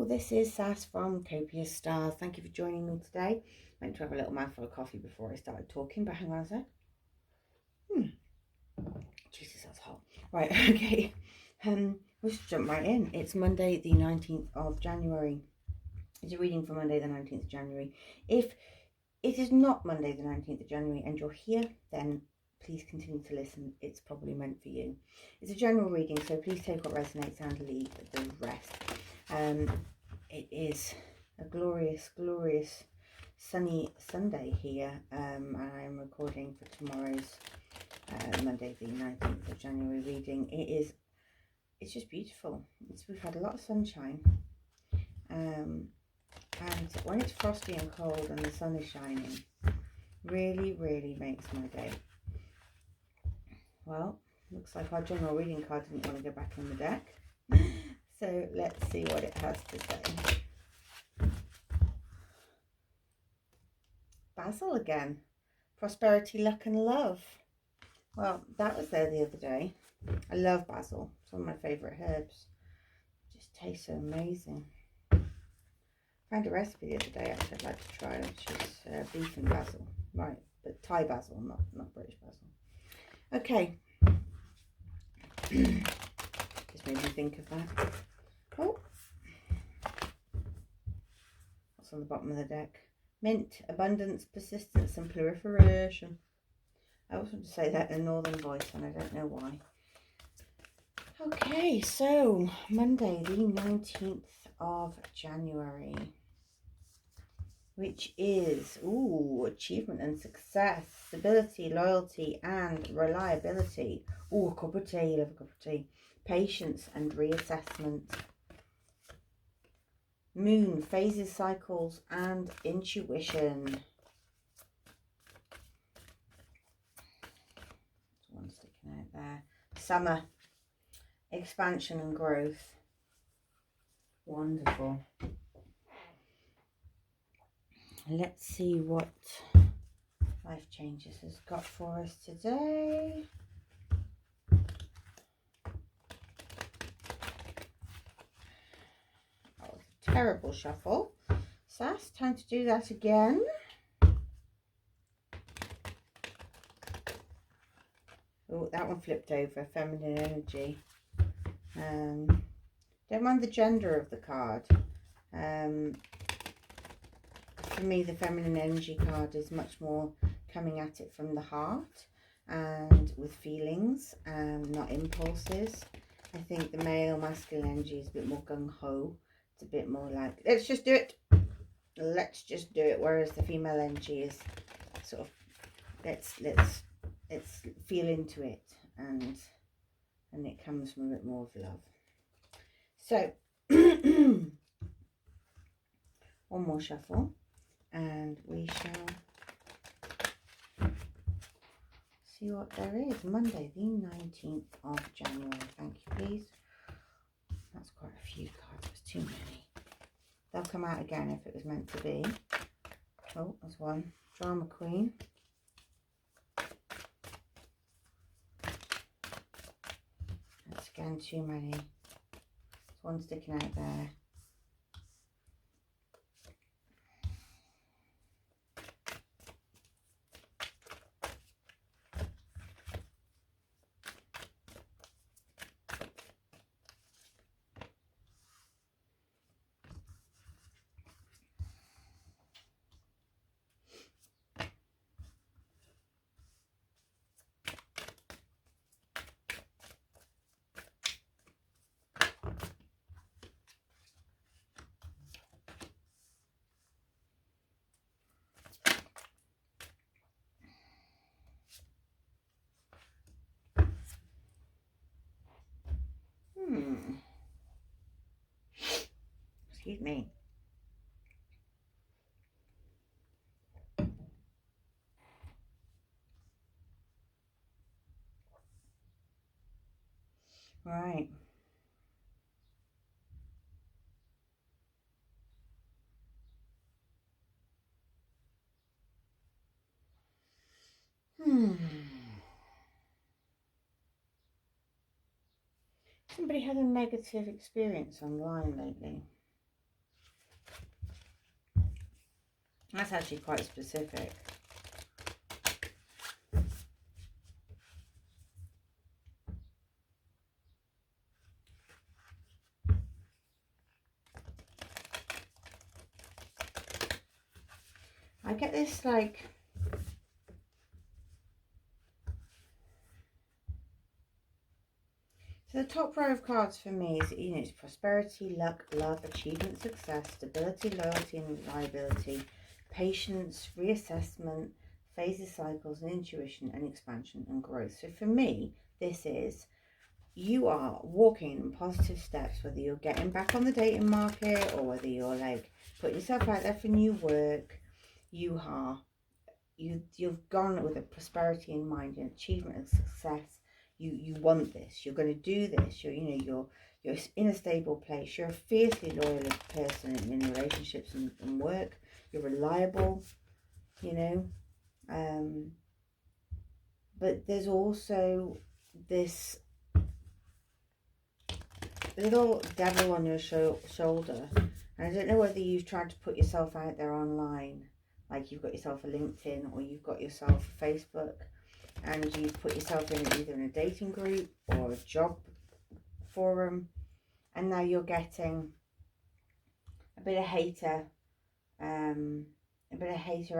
This is Sass from Copia Star. Thank you for joining me today. I meant to have a little mouthful of coffee before I started talking, but hang on a sec. Jesus, that's hot. Right, okay. Let's jump right in. It's Monday the 19th of January. It's a reading for Monday the 19th of January. If it is not Monday the 19th of January and you're here, then please continue to listen. It's probably meant for you. It's a general reading, so please take what resonates and leave the rest. It is a glorious, glorious sunny Sunday here, and I am recording for tomorrow's Monday the 19th of January reading. It's just beautiful. We've had a lot of sunshine, and when it's frosty and cold and the sun is shining, really makes my day. Well, looks like our general reading card didn't want to go back in the deck. So let's see what it has to say. Basil again. Prosperity, luck and love. Well, that was there the other day. I love basil. It's one of my favourite herbs. It just tastes so amazing. Found a recipe the other day actually I'd like to try, which is beef and basil. Right, but Thai basil, not British basil. Okay. Just made me think of that. Oh, what's on the bottom of the deck? Mint, abundance, persistence and proliferation. I always want to say that in a northern voice and I don't know why. Okay, so Monday the 19th of January, which is achievement and success, stability, loyalty and reliability. A cup of tea, love a cup of tea. Patience and reassessment. Moon, phases, cycles and intuition. One sticking out there. Summer, expansion and growth. Wonderful. Let's see what Life Changes has got for us today. Terrible shuffle. Sass, time to do that again. Oh, that one flipped over. Feminine energy. Don't mind the gender of the card. For me, the feminine energy card is much more coming at it from the heart and with feelings, not impulses. I think the male masculine energy is a bit more gung-ho. It's a bit more like, let's just do it. Let's just do it. Whereas the female energy is sort of, let's feel into it, and it comes from a bit more of love. So one more shuffle and we shall see what there is. Monday the 19th of January. Thank you, please. That's quite a few cards. There's too many. They'll come out again if it was meant to be. Oh, there's one. Drama Queen. That's again too many. There's one sticking out there. Excuse me. Right. Somebody had a negative experience online lately. That's actually quite specific. I get this like, so the top row of cards for me is, you know, it's prosperity, luck, love, achievement, success, stability, loyalty and reliability, patience, reassessment, phases, cycles and intuition and expansion and growth. So for me, this is, you are walking in positive steps, whether you're getting back on the dating market or whether you're like putting yourself out there for new work. You've gone with a prosperity in mind, an achievement and success. You want this, you're going to do this, you're in a stable place, you're a fiercely loyal person in relationships and work, you're reliable, you know. But there's also this little devil on your shoulder, and I don't know whether you've tried to put yourself out there online, like you've got yourself a LinkedIn or you've got yourself a Facebook, and you've put yourself in either in a dating group or a job forum, and now you're getting a bit of hater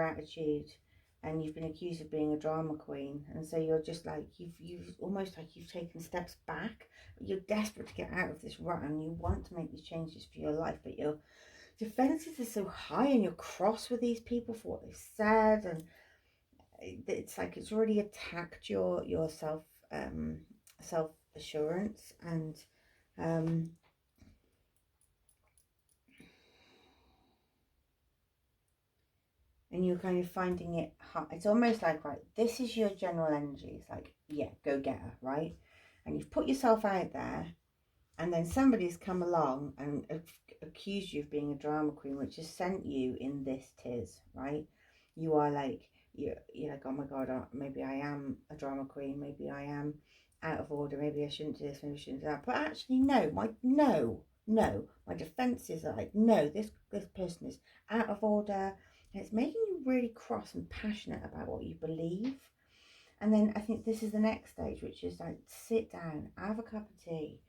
attitude, and you've been accused of being a drama queen, and so you're just like, you've almost like you've taken steps back. You're desperate to get out of this rut and you want to make these changes for your life, but your defenses are so high and you're cross with these people for what they've said, and it's like it's already attacked your self assurance, and you're kind of finding it hard. It's almost like, right, this is your general energy. It's like, yeah, go get her, right? And you've put yourself out there, and then somebody's come along and accused you of being a drama queen, which has sent you in this tiz, right? You are like, you're like, oh my God, maybe I am a drama queen, maybe I am out of order, maybe I shouldn't do this, maybe I shouldn't do that. But actually, no, my defenses are like, no, this person is out of order, and it's making you really cross and passionate about what you believe. And then I think this is the next stage, which is like, sit down, have a cup of tea,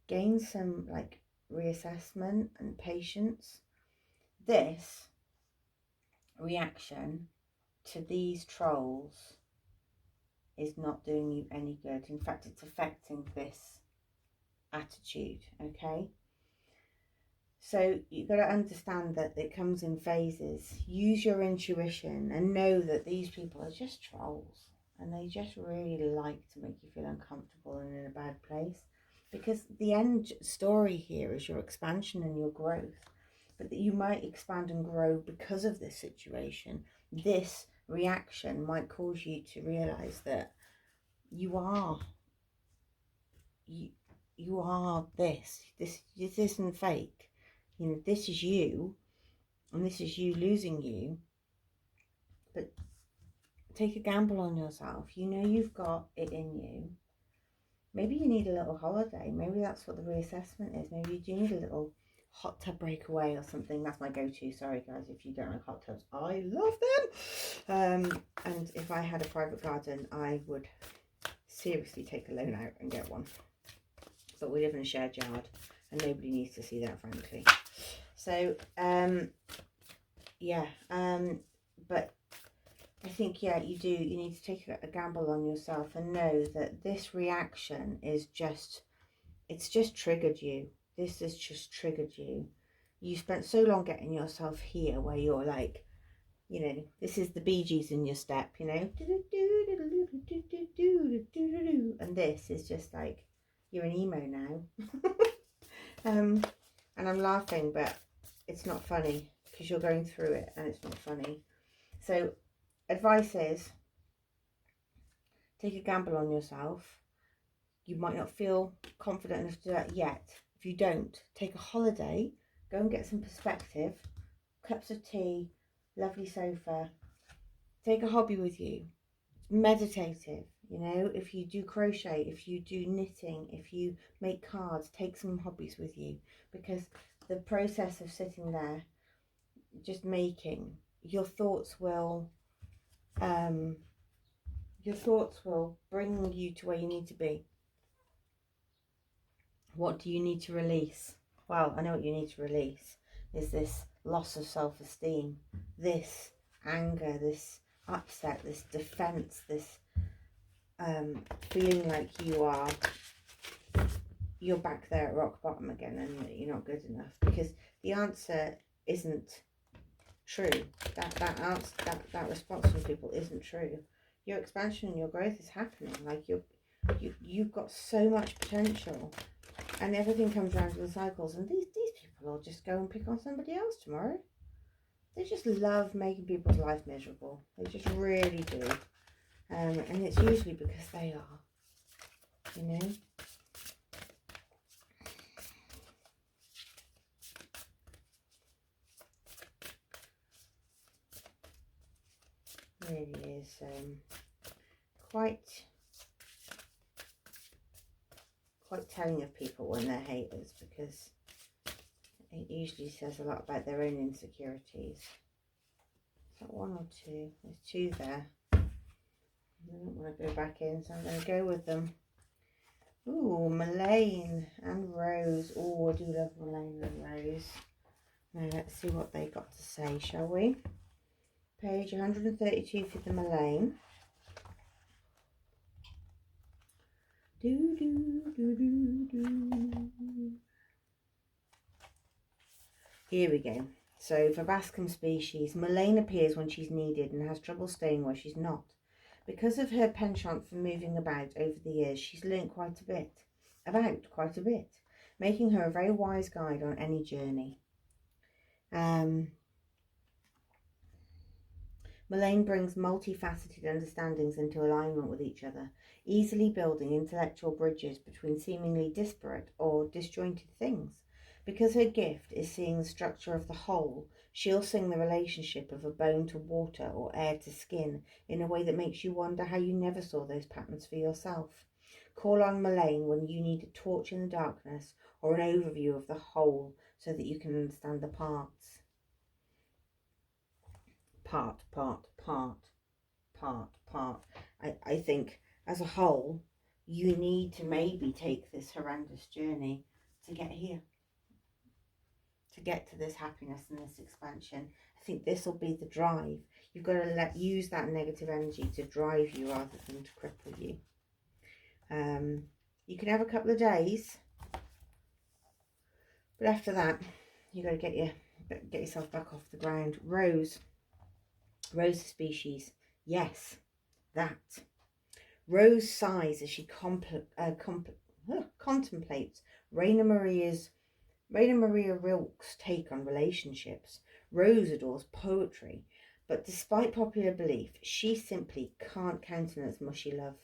gain some like reassessment and patience. This reaction to these trolls is not doing you any good. In fact, it's affecting this attitude, okay? So you've got to understand that it comes in phases. Use your intuition and know that these people are just trolls, and they just really like to make you feel uncomfortable and in a bad place, because the end story here is your expansion and your growth, but that you might expand and grow because of this situation. This reaction might cause you to realize that you are this isn't fake. You know, this is you, and this is you losing you. But take a gamble on yourself. You know you've got it in you. Maybe you need a little holiday. Maybe that's what the reassessment is. Maybe you do need a little hot tub breakaway or something. That's my go-to. Sorry guys if you don't like hot tubs, I love them. And if I had a private garden, I would seriously take a loan out and get one. But we live in a shared yard and nobody needs to see that, frankly. So but I think, yeah, you need to take a gamble on yourself and know that this reaction is it's just triggered you. This has just triggered you. You spent so long getting yourself here where you're like, you know, this is the Bee Gees in your step, you know, and this is just like, you're an emo now. And I'm laughing, but it's not funny because you're going through it and it's not funny. So advice is, take a gamble on yourself. You might not feel confident enough to do that yet. If you don't, take a holiday, go and get some perspective, cups of tea, lovely sofa, take a hobby with you. It's meditative, you know. If you do crochet, if you do knitting, if you make cards, take some hobbies with you, because the process of sitting there just making your thoughts will bring you to where you need to be. What do you need to release? Well, I know what you need to release is this loss of self-esteem, this anger, this upset, this defense, this feeling like you're back there at rock bottom again and you're not good enough, because the answer isn't true. That response from people isn't true. Your expansion and your growth is happening. Like you've got so much potential, and everything comes around in cycles. And these people will just go and pick on somebody else tomorrow. They just love making people's life miserable. They just really do. And it's usually because they are, you know. Really is quite telling of people when they're haters, because it usually says a lot about their own insecurities. Is that one or two? There's two there. I don't want to go back in, so I'm going to go with them. Ooh, Melaine and Rose. Oh, I do love Melaine and Rose. Now let's see what they got to say, shall we? Page 132 for the Melaine. Here we go. So for Bascom species, Melaine appears when she's needed and has trouble staying where she's not. Because of her penchant for moving about over the years, she's learnt quite a bit, making her a very wise guide on any journey. Melaine brings multifaceted understandings into alignment with each other, easily building intellectual bridges between seemingly disparate or disjointed things. Because her gift is seeing the structure of the whole, she'll sing the relationship of a bone to water or air to skin in a way that makes you wonder how you never saw those patterns for yourself. Call on Melaine when you need a torch in the darkness or an overview of the whole so that you can understand the parts. Part. I think as a whole, you need to maybe take this horrendous journey to get here, to get to this happiness and this expansion. I think this will be the drive. You've got to use that negative energy to drive you rather than to cripple you. You can have a couple of days, but after that, you've got to get yourself back off the ground. Rose species, yes, that. Rose sighs as she contemplates Rainer Maria Rilke's take on relationships. Rose adores poetry, but despite popular belief, she simply can't countenance mushy love.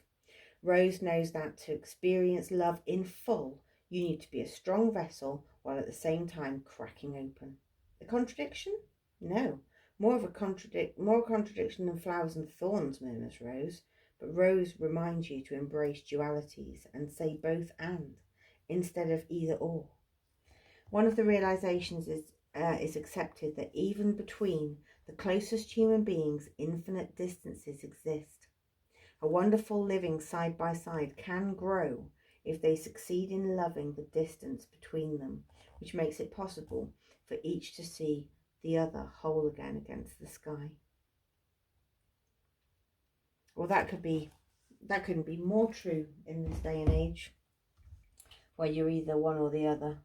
Rose knows that to experience love in full, you need to be a strong vessel while at the same time cracking open. A contradiction? No. More contradiction than flowers and thorns, murmurs Rose. But Rose reminds you to embrace dualities and say both and, instead of either or. One of the realizations is accepted that even between the closest human beings, infinite distances exist. A wonderful living side by side can grow if they succeed in loving the distance between them, which makes it possible for each to see the other whole again against the sky. Well, that couldn't be more true in this day and age, where you're either one or the other,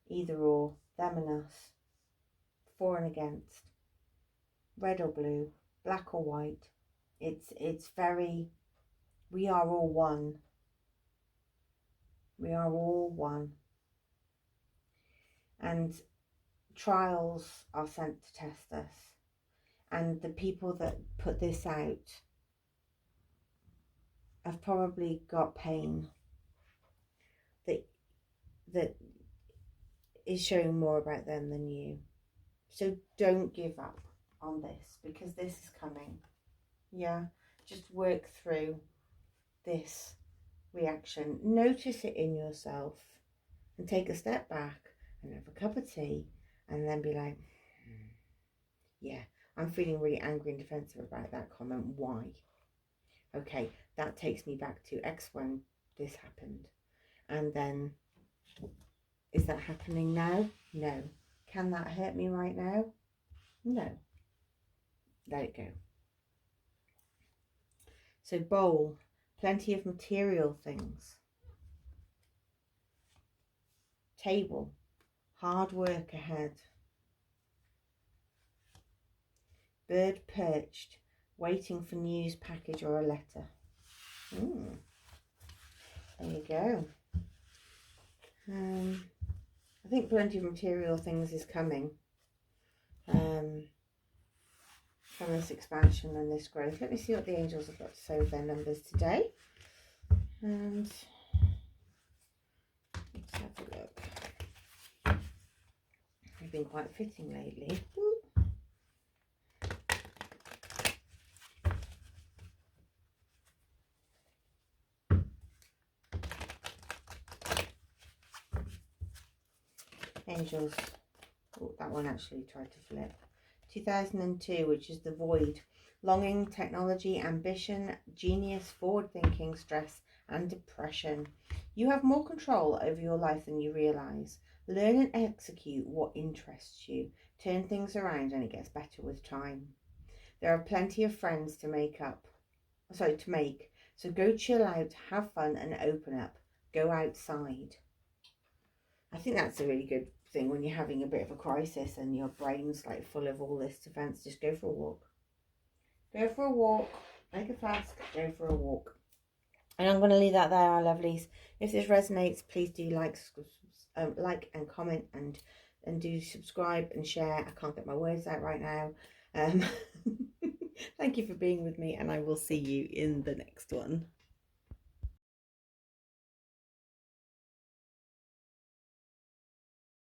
either or, them and us, for and against, red or blue, black or white. It's very, we are all one. We are all one. And trials are sent to test us. And the people that put this out have probably got pain that is showing more about them than you. So don't give up on this, because this is coming. Yeah, just work through this reaction. Notice it in yourself and take a step back and have a cup of tea and then be like, yeah, I'm feeling really angry and defensive about that comment. Why? Okay, that takes me back to X when this happened. And then, is that happening now? No. Can that hurt me right now? No. Let it go. So bowl, plenty of material things. Table, hard work ahead. Bird perched, waiting for news package or a letter. There you go. I think plenty of material things is coming from this expansion and this growth. Let me see what the angels have got to say with their numbers today. And let's have a look. They've been quite fitting lately. Angels. Oh, that one actually tried to flip. 2002, which is the void. Longing, technology, ambition, genius, forward thinking, stress, and depression. You have more control over your life than you realise. Learn and execute what interests you. Turn things around and it gets better with time. There are plenty of friends to make. So go chill out, have fun and open up. Go outside. I think that's a really good thing when you're having a bit of a crisis and your brain's like full of all this defense. Just go for a walk. Go for a walk. Make a flask. Go for a walk. And I'm going to leave that there, our lovelies. If this resonates, please do like and comment and do subscribe and share. I can't get my words out right now. Thank you for being with me, and I will see you in the next one.